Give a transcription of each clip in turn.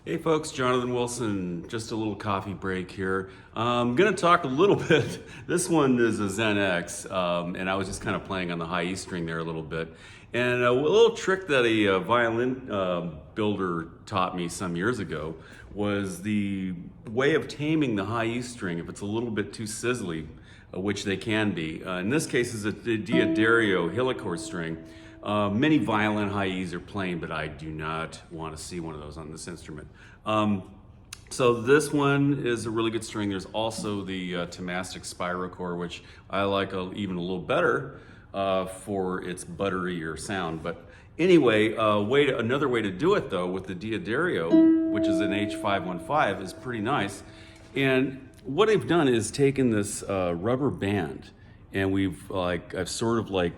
Hey folks, Jonathan Wilson, just a little coffee break here. I'm gonna talk a little bit. This one is a Zen-x, and I was just kind of playing on the high E string there a little bit. And a little trick that a violin builder taught me some years ago was the way of taming the high E string if it's a little bit too sizzly, which they can be. In this case, it's a D'Addario helichord string. Many violin high E's are plain, but I do not want to see one of those on this instrument. So this one is a really good string. There's also the Taming spirochord, which I like even a little better for its butterier sound. But anyway, another way to do it though with the D'Addario, which is an H515, is pretty nice. And what I've done is taken this rubber band, and I've sort of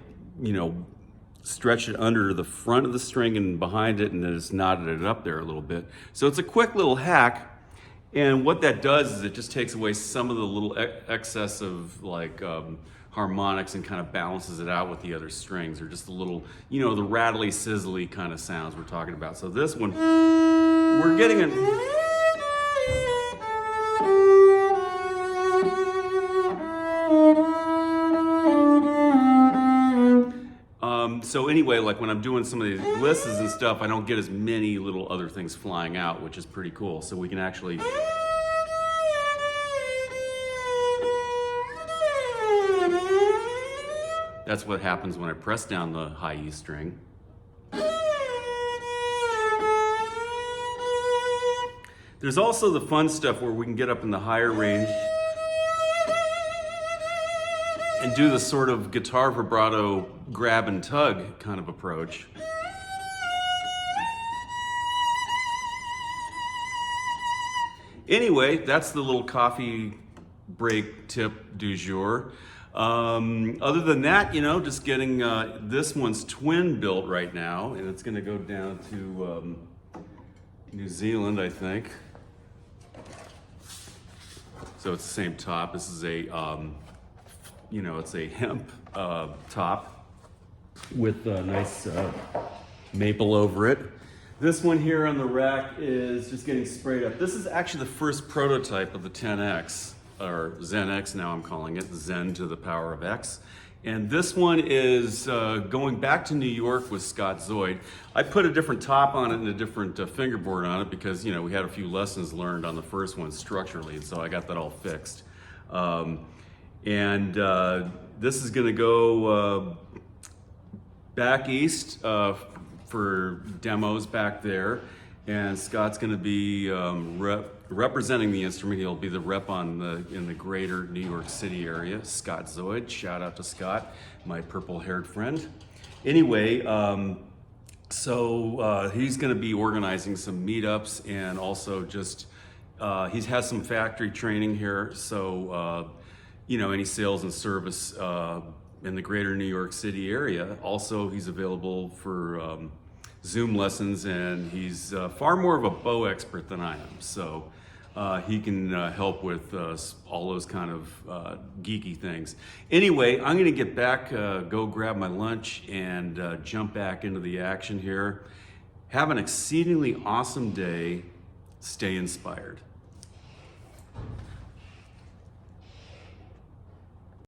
stretch it under the front of the string and behind it, and then it's knotted it up there a little bit. So it's a quick little hack, and what that does is it just takes away some of the little excess of harmonics and kind of balances it out with the other strings, or just the little, the rattly, sizzly kind of sounds we're talking about. So this one, we're getting a... So anyway, like when I'm doing some of these glisses and stuff, I don't get as many little other things flying out, which is pretty cool. So we can actually... That's what happens when I press down the high E string. There's also the fun stuff where we can get up in the higher range and do the sort of guitar vibrato grab and tug kind of approach. Anyway, that's the little coffee break tip du jour. Other than that, just getting this one's twin built right now, and it's gonna go down to New Zealand, I think. So it's the same top. This is a it's a hemp top with a nice maple over it. This one here on the rack is just getting sprayed up. This is actually the first prototype of the 10X, or Zen-x now I'm calling it, Zen to the power of X. And this one is going back to New York with Scott Zoid. I put a different top on it and a different fingerboard on it because, we had a few lessons learned on the first one structurally, and so I got that all fixed. This is gonna go back east for demos back there, and Scott's gonna be representing the instrument. He'll be the rep in the greater New York City area. Scott Zoid, shout out to Scott, my purple-haired friend. Anyway, he's gonna be organizing some meetups, and also just he has some factory training here, so any sales and service in the greater New York City area. Also, he's available for Zoom lessons, and he's far more of a bow expert than I am. So he can help with all those kind of geeky things. Anyway, I'm gonna get back, go grab my lunch, and jump back into the action here. Have an exceedingly awesome day. Stay inspired.